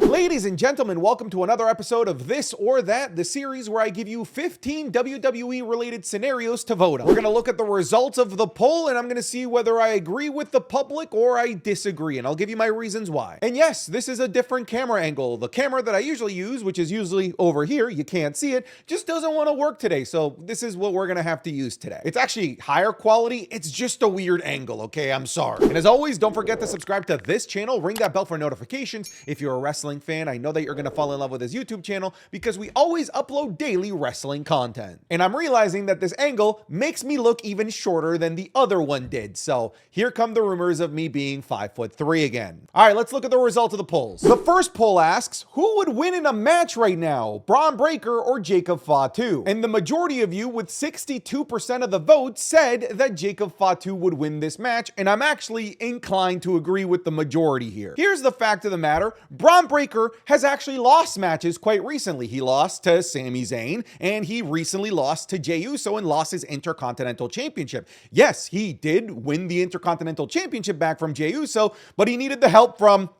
Ladies and gentlemen, welcome to another episode of This or That, the series where I give you 15 WWE related scenarios to vote on. We're going to look at the results of the poll and I'm going to see whether I agree with the public or I disagree, and I'll give you my reasons why. And yes, this is a different camera angle. The camera that I usually use, which is usually over here, you can't see it, just doesn't want to work today. So this is what we're going to have to use today. It's actually higher quality. It's just a weird angle, okay? I'm sorry. And as always, don't forget to subscribe to this channel, ring that bell for notifications. If you're a wrestling fan, I know that you're going to fall in love with this YouTube channel because we always upload daily wrestling content. And I'm realizing that this angle makes me look even shorter than the other one did. So here come the rumors of me being 5'3" again. All right, let's look at the results of the polls. The first poll asks, who would win in a match right now, Bron Breakker or Jacob Fatu? And the majority of you, with 62% of the vote, said that Jacob Fatu would win this match. And I'm actually inclined to agree with the majority here. Here's the fact of the matter. Bron Breakker has actually lost matches quite recently. He lost to Sami Zayn, and he recently lost to Jey Uso and lost his Intercontinental Championship. Yes, he did win the Intercontinental Championship back from Jey Uso, but he needed the help from,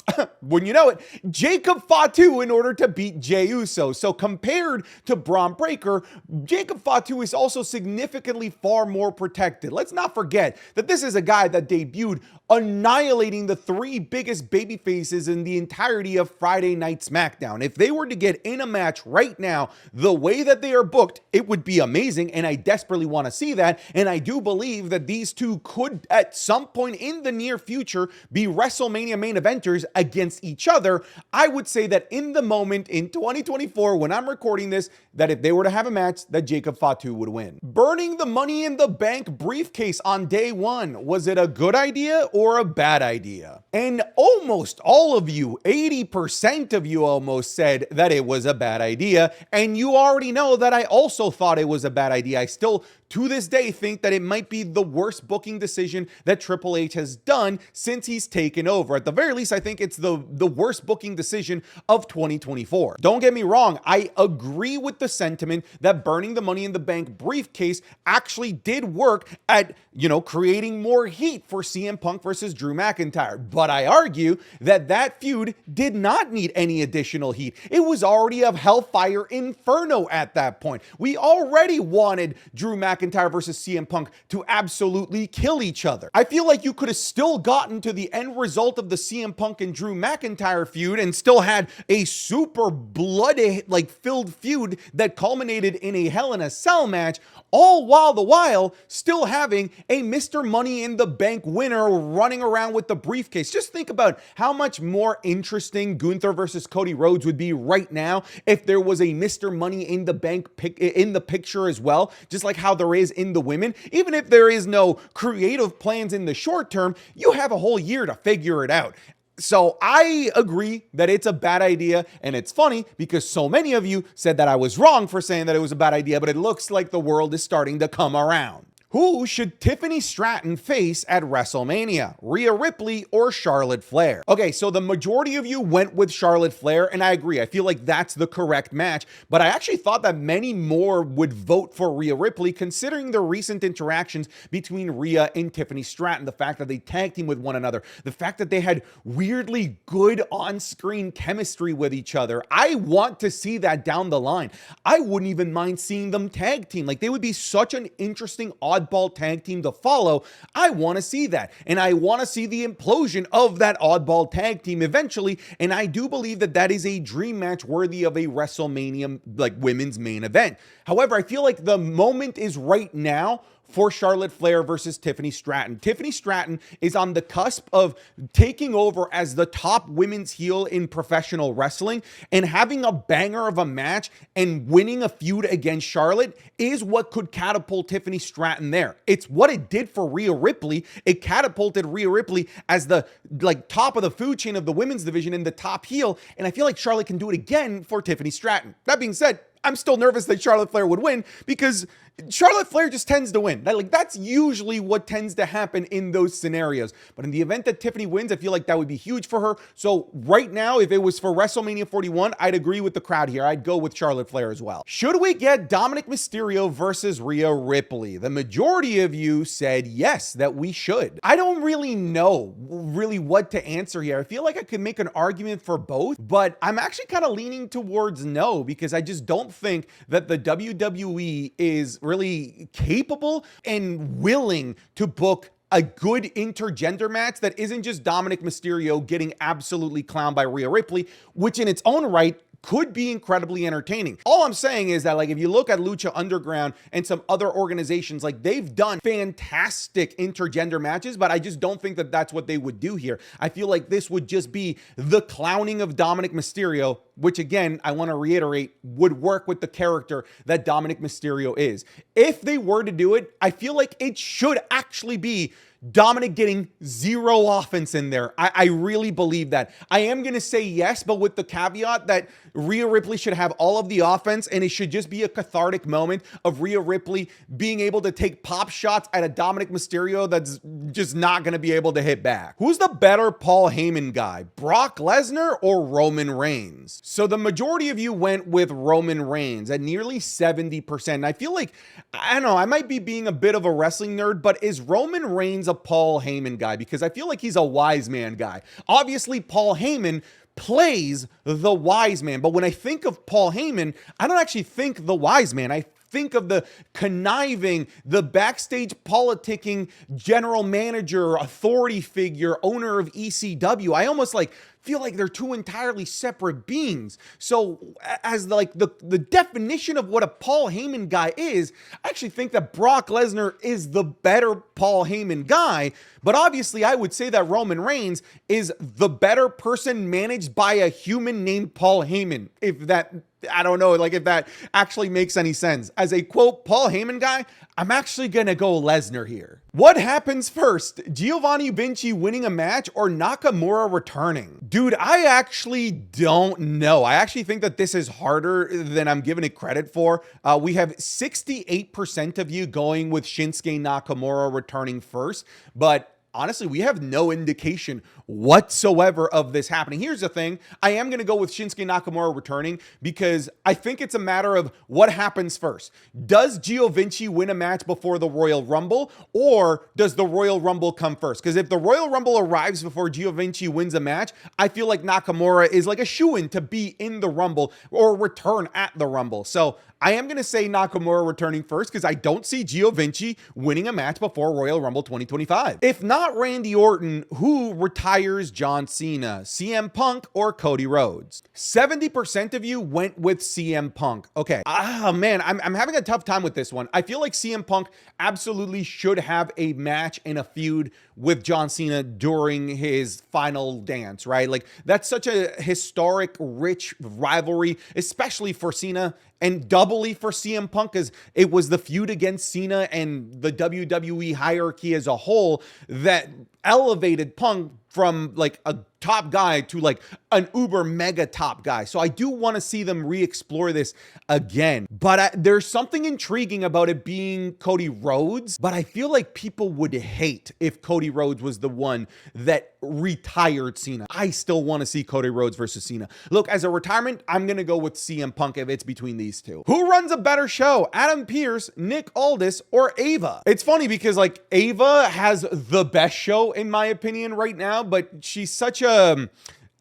wouldn't you know it, Jacob Fatu in order to beat Jey Uso. So compared to Bron Breakker, Jacob Fatu is also significantly far more protected. Let's not forget that this is a guy that debuted annihilating the three biggest baby faces in the entirety of Friday Night SmackDown. If they were to get in a match right now, the way that they are booked, it would be amazing, and I desperately want to see that, and I do believe that these two could, at some point in the near future, be WrestleMania main eventers against each other. I would say that in the moment, in 2024, when I'm recording this, that if they were to have a match, that Jacob Fatu would win. Burning the Money in the Bank briefcase on day one, was it a good idea or a bad idea? And almost all of you, 80% of you almost, said that it was a bad idea. And you already know that I also thought it was a bad idea. I still, to this day, think that it might be the worst booking decision that Triple H has done since he's taken over. At the very least, I think it's the worst booking decision of 2024. Don't get me wrong. I agree with the sentiment that burning the Money in the Bank briefcase actually did work at, creating more heat for CM Punk versus Drew McIntyre. But I argue that that feud did not need any additional heat. It was already a Hellfire Inferno at that point. We already wanted Drew McIntyre versus CM Punk to absolutely kill each other. I feel like you could have still gotten to the end result of the CM Punk and Drew McIntyre feud and still had a super blood-filled feud that culminated in a Hell in a Cell match, all while still having a Mr. Money in the Bank winner running around with the briefcase. Just think about how much more interesting Gunther versus Cody Rhodes would be right now if there was a Mr. Money in the Bank in the picture as well, just like how there is in the women. Even if there is no creative plans in the short term, you have a whole year to figure it out. So I agree that it's a bad idea, and it's funny because so many of you said that I was wrong for saying that it was a bad idea, but it looks like the world is starting to come around. Who should Tiffany Stratton face at WrestleMania? Rhea Ripley or Charlotte Flair? Okay, so the majority of you went with Charlotte Flair, and I agree. I feel like that's the correct match, but I actually thought that many more would vote for Rhea Ripley considering the recent interactions between Rhea and Tiffany Stratton, the fact that they tag team with one another, the fact that they had weirdly good on-screen chemistry with each other. I want to see that down the line. I wouldn't even mind seeing them tag team. Like, they would be such an interesting oddball tag team to follow. I want to see that. And I want to see the implosion of that oddball tag team eventually. And I do believe that that is a dream match worthy of a WrestleMania, women's main event. However, I feel like the moment is right now for Charlotte Flair versus Tiffany Stratton. Tiffany Stratton is on the cusp of taking over as the top women's heel in professional wrestling, and having a banger of a match and winning a feud against Charlotte is what could catapult Tiffany Stratton there. It's what it did for Rhea Ripley. It catapulted Rhea Ripley as the top of the food chain of the women's division and the top heel, and I feel like Charlotte can do it again for Tiffany Stratton. That being said, I'm still nervous that Charlotte Flair would win because Charlotte Flair just tends to win. Like, that's usually what tends to happen in those scenarios. But in the event that Tiffany wins, I feel like that would be huge for her. So right now, if it was for WrestleMania 41, I'd agree with the crowd here. I'd go with Charlotte Flair as well. Should we get Dominic Mysterio versus Rhea Ripley? The majority of you said yes, that we should. I don't really know what to answer here. I feel like I could make an argument for both, but I'm actually kind of leaning towards no, because I just don't think that the WWE is really capable and willing to book a good intergender match that isn't just Dominic Mysterio getting absolutely clowned by Rhea Ripley, which in its own right could be incredibly entertaining. All I'm saying is that, like, if you look at Lucha Underground and some other organizations, like, they've done fantastic intergender matches, but I just don't think that that's what they would do here. I feel like this would just be the clowning of Dominic Mysterio, which, again, I want to reiterate, would work with the character that Dominic Mysterio is. If they were to do it, I feel like it should actually be Dominic getting zero offense in there. I really believe that. I am going to say yes, but with the caveat that Rhea Ripley should have all of the offense, and it should just be a cathartic moment of Rhea Ripley being able to take pop shots at a Dominic Mysterio that's just not going to be able to hit back. Who's the better Paul Heyman guy, Brock Lesnar or Roman Reigns? So the majority of you went with Roman Reigns at nearly 70%. And I feel like, I don't know, I might be being a bit of a wrestling nerd, but is Roman Reigns a Paul Heyman guy? Because I feel like he's a wise man guy. Obviously, Paul Heyman plays the wise man, but when I think of Paul Heyman, I don't actually think the wise man. I think of the conniving, the backstage politicking general manager, authority figure, owner of ECW. I almost feel like they're two entirely separate beings. So as the definition of what a Paul Heyman guy is, I actually think that Brock Lesnar is the better Paul Heyman guy. But obviously I would say that Roman Reigns is the better person managed by a human named Paul Heyman. If that, I don't know, if that actually makes any sense. As a quote Paul Heyman guy, I'm actually gonna go Lesnar here. What happens first? Giovanni Vinci winning a match or Nakamura returning? Dude, I actually don't know. I actually think that this is harder than I'm giving it credit for. We have 68% of you going with Shinsuke Nakamura returning first, but honestly, we have no indication whatsoever of this happening. Here's the thing. I am going to go with Shinsuke Nakamura returning because I think it's a matter of what happens first. Does Gio Vinci win a match before the Royal Rumble, or does the Royal Rumble come first? Because if the Royal Rumble arrives before Gio Vinci wins a match, I feel like Nakamura is like a shoo-in to be in the Rumble or return at the Rumble. So I am going to say Nakamura returning first because I don't see Gio Vinci winning a match before Royal Rumble 2025. If not Randy Orton, who retires John Cena, CM Punk or Cody Rhodes? 70% of you went with CM Punk. Okay. Man, I'm having a tough time with this one. I feel like CM Punk absolutely should have a match and a feud with John Cena during his final dance, right? Like, that's such a historic, rich rivalry, especially for Cena, and doubly for CM Punk, as it was the feud against Cena and the WWE hierarchy as a whole that elevated Punk from like a top guy to like an uber mega top guy. So I do want to see them re-explore this again, but there's something intriguing about it being Cody Rhodes, but I feel like people would hate if Cody Rhodes was the one that retired Cena. I still want to see Cody Rhodes versus Cena. Look, as a retirement, I'm going to go with CM Punk if it's between these two. Who runs a better show? Adam Pearce, Nick Aldis, or Ava? It's funny because like Ava has the best show in my opinion right now, but she's such a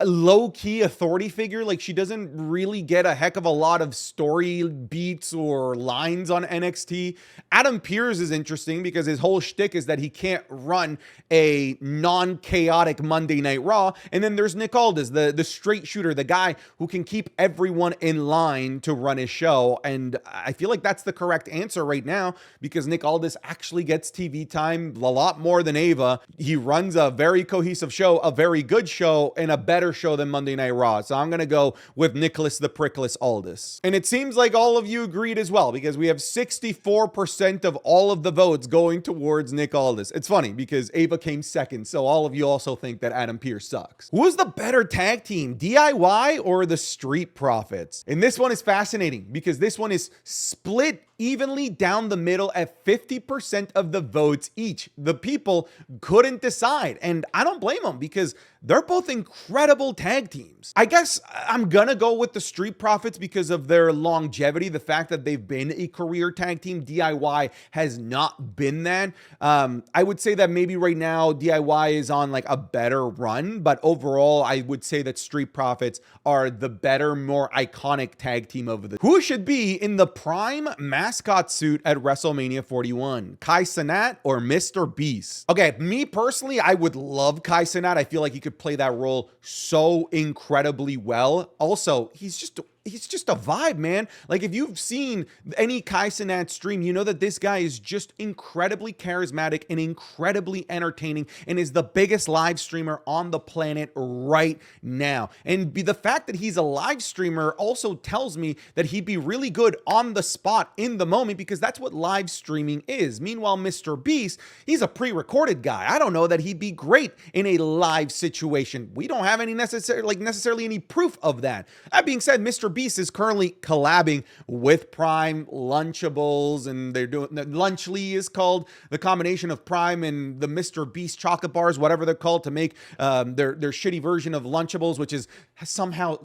low-key authority figure. Like, she doesn't really get a heck of a lot of story beats or lines on NXT. Adam Pearce is interesting because his whole shtick is that he can't run a non-chaotic Monday Night Raw. And then there's Nick Aldis, the straight shooter, the guy who can keep everyone in line to run his show. And I feel like that's the correct answer right now because Nick Aldis actually gets TV time a lot more than Ava. He runs a very cohesive show, a very good show, and a better show than Monday Night Raw. So I'm going to go with Nicholas the Prickless Aldis. And it seems like all of you agreed as well because we have 64% of all of the votes going towards Nick Aldis. It's funny because Ava came second, so all of you also think that Adam Pearce sucks. Who is the better tag team, DIY or the Street Profits? And this one is fascinating because this one is split evenly down the middle at 50% of the votes each. The people couldn't decide, and I don't blame them because they're both incredible tag teams. I guess I'm gonna go with the Street Profits because of their longevity, the fact that they've been a career tag team. DIY has not been that. I would say that maybe right now DIY is on like a better run, but overall I would say that Street Profits are the better, more iconic tag team of the. Who should be in the prime mascot suit at WrestleMania 41? Kai Cenat or Mr. Beast? Okay, me personally, I would love Kai Cenat. I feel like he could play that role so incredibly well. Also, he's just a vibe, man. Like, if you've seen any Kai Cenat stream, you know that this guy is just incredibly charismatic and incredibly entertaining and is the biggest live streamer on the planet right now. And the fact that he's a live streamer also tells me that he'd be really good on the spot in the moment, because that's what live streaming is. Meanwhile, Mr. Beast, he's a pre-recorded guy. I don't know that he'd be great in a live situation. We don't have any necessarily any proof of that. That being said, Mr. Beast is currently collabing with Prime Lunchables, and they're doing Lunchly is called, the combination of Prime and the Mr. Beast chocolate bars, whatever they're called, to make their shitty version of Lunchables, which is somehow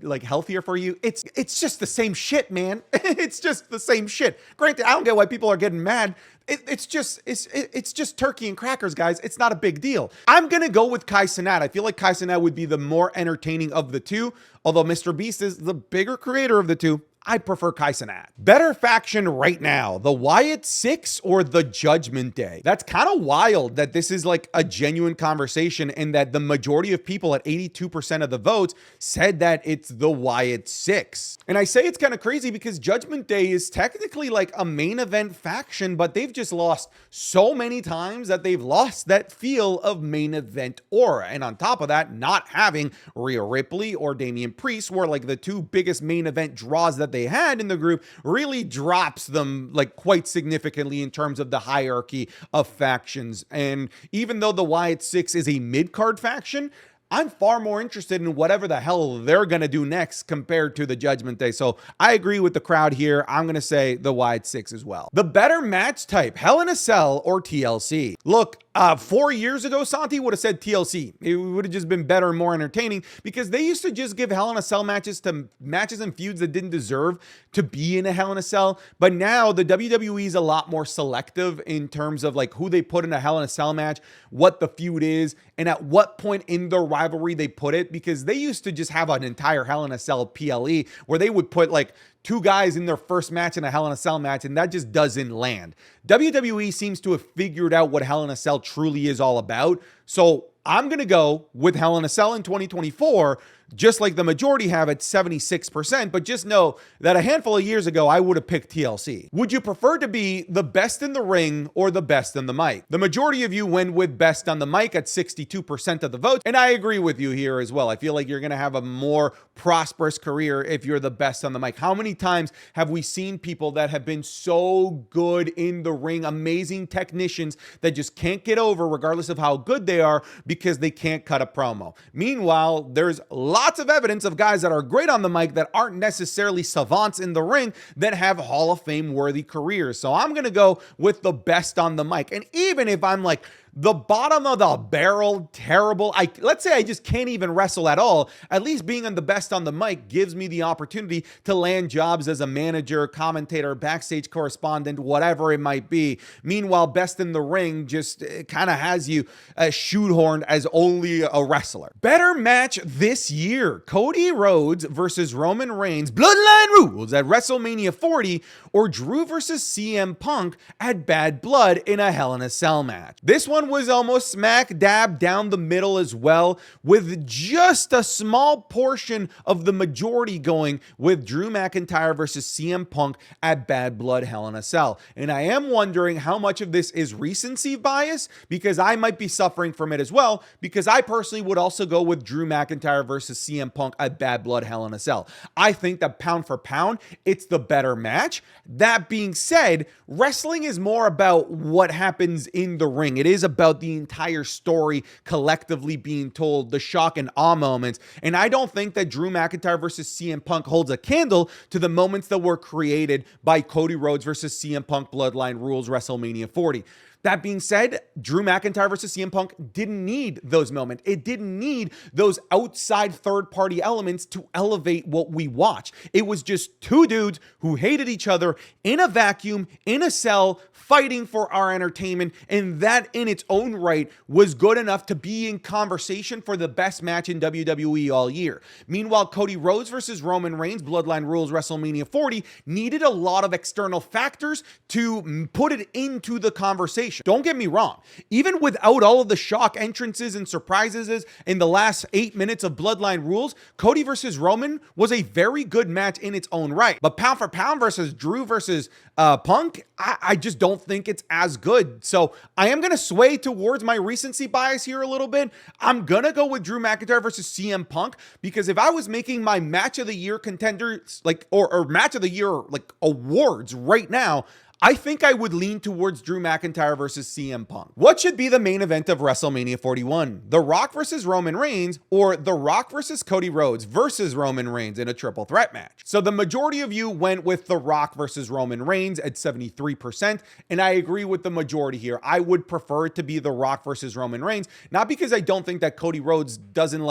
like healthier for you. It's just the same shit, man. It's just the same shit. Granted, I don't get why people are getting mad. It's just turkey and crackers, guys. It's not a big deal. I'm gonna go with Kai Cenat. I feel like Kai Cenat would be the more entertaining of the two, although Mr. Beast is the bigger creator of the two. I prefer Kai Cenat. Better faction right now, the Wyatt Six or the Judgment Day? That's kind of wild that this is like a genuine conversation and that the majority of people at 82% of the votes said that it's the Wyatt Six. And I say it's kind of crazy because Judgment Day is technically like a main event faction, but they've just lost so many times that they've lost that feel of main event aura. And on top of that, not having Rhea Ripley or Damian Priest were like the two biggest main event draws that they had in the group, really drops them like quite significantly in terms of the hierarchy of factions. And even though the Wyatt Six is a mid-card faction, I'm far more interested in whatever the hell they're going to do next compared to the Judgment Day. So I agree with the crowd here. I'm going to say the Wyatt Six as well. The better match type, Hell in a Cell or TLC? Look, 4 years ago, Santi would have said TLC. It would have just been better and more entertaining because they used to just give Hell in a Cell matches to matches and feuds that didn't deserve to be in a Hell in a Cell. But now the WWE is a lot more selective in terms of like who they put in a Hell in a Cell match, what the feud is, and at what point in the rivalry they put it, because they used to just have an entire Hell in a Cell PLE where they would put like two guys in their first match in a Hell in a Cell match, and that just doesn't land. WWE seems to have figured out what Hell in a Cell truly is all about. So I'm going to go with Hell in a Cell in 2024, just like the majority have at 76%, but just know that a handful of years ago, I would have picked TLC. Would you prefer to be the best in the ring or the best in the mic? The majority of you went with best on the mic at 62% of the votes, and I agree with you here as well. I feel like you're going to have a more prosperous career if you're the best on the mic. How many times have we seen people that have been so good in the ring, amazing technicians that just can't get over regardless of how good they are because they can't cut a promo? Meanwhile, there's lots of evidence of guys that are great on the mic that aren't necessarily savants in the ring that have Hall of Fame worthy careers. So I'm going to go with the best on the mic. And even if I'm like the bottom of the barrel, terrible, let's say I just can't even wrestle at all, at least being on the best on the mic gives me the opportunity to land jobs as a manager, commentator, backstage correspondent, whatever it might be. Meanwhile, best in the ring just kind of has you shoehorned as only a wrestler. Better match this year, Cody Rhodes versus Roman Reigns, Bloodline Rules at WrestleMania 40, or Drew versus CM Punk at Bad Blood in a Hell in a Cell match. This one was almost smack dab down the middle as well, with just a small portion of the majority going with Drew McIntyre versus CM Punk at Bad Blood Hell in a Cell. And I am wondering how much of this is recency bias, because I might be suffering from it as well, because I personally would also go with Drew McIntyre versus CM Punk at Bad Blood Hell in a Cell. I think that pound for pound, it's the better match. That being said, wrestling is more about what happens in the ring. It is about the entire story collectively being told, the shock and awe moments. And I don't think that Drew McIntyre versus CM Punk holds a candle to the moments that were created by Cody Rhodes versus CM Punk Bloodline Rules WrestleMania 40. That being said, Drew McIntyre versus CM Punk didn't need those moments. It didn't need those outside third-party elements to elevate what we watch. It was just two dudes who hated each other in a vacuum, in a cell, fighting for our entertainment, and that in its own right was good enough to be in conversation for the best match in WWE all year. Meanwhile, Cody Rhodes versus Roman Reigns, Bloodline Rules WrestleMania 40, needed a lot of external factors to put it into the conversation. Don't get me wrong. Even without all of the shock entrances and surprises in the last 8 minutes of Bloodline Rules, Cody versus Roman was a very good match in its own right. But pound for pound versus Drew versus Punk, I just don't think it's as good. So I am going to sway towards my recency bias here a little bit. I'm going to go with Drew McIntyre versus CM Punk, because if I was making my match of the year contenders, like, or match of the year, like, awards right now, I think I would lean towards Drew McIntyre versus CM Punk. What should be the main event of WrestleMania 41? The Rock versus Roman Reigns, or The Rock versus Cody Rhodes versus Roman Reigns in a triple threat match? So the majority of you went with The Rock versus Roman Reigns at 73%, and I agree with the majority here. I would prefer it to be The Rock versus Roman Reigns, not because I don't think that Cody Rhodes doesn't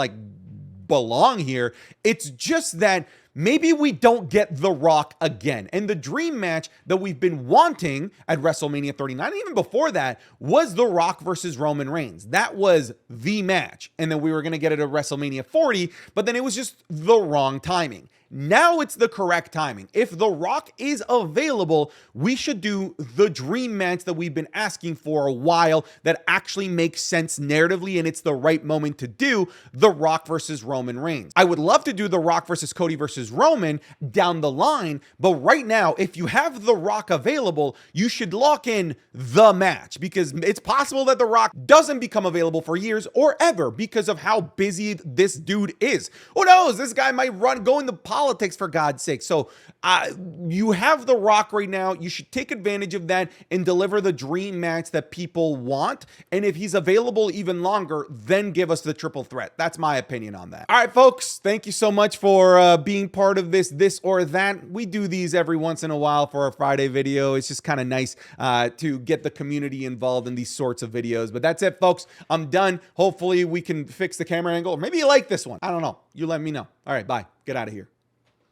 belong here. It's just that maybe we don't get The Rock again. And the dream match that we've been wanting at WrestleMania 39, even before that, was The Rock versus Roman Reigns. That was the match. And then we were going to get it at WrestleMania 40, but then it was just the wrong timing. Now it's the correct timing. If The Rock is available, we should do the dream match that we've been asking for a while that actually makes sense narratively, and it's the right moment to do The Rock versus Roman Reigns. I would love to do The Rock versus Cody versus Roman down the line, but right now, if you have The Rock available, you should lock in the match, because it's possible that The Rock doesn't become available for years or ever because of how busy this dude is. Who knows? This guy might go into politics, for God's sake. So you have The Rock right now. You should take advantage of that and deliver the dream match that people want. And if he's available even longer, then give us the triple threat. That's my opinion on that. All right, folks, thank you so much for being part of this or that. We do these every once in a while for our Friday video. It's just kind of nice to get the community involved in these sorts of videos. But that's it, folks. I'm done. Hopefully we can fix the camera angle. Or maybe you like this one. I don't know. You let me know. All right, bye. Get out of here.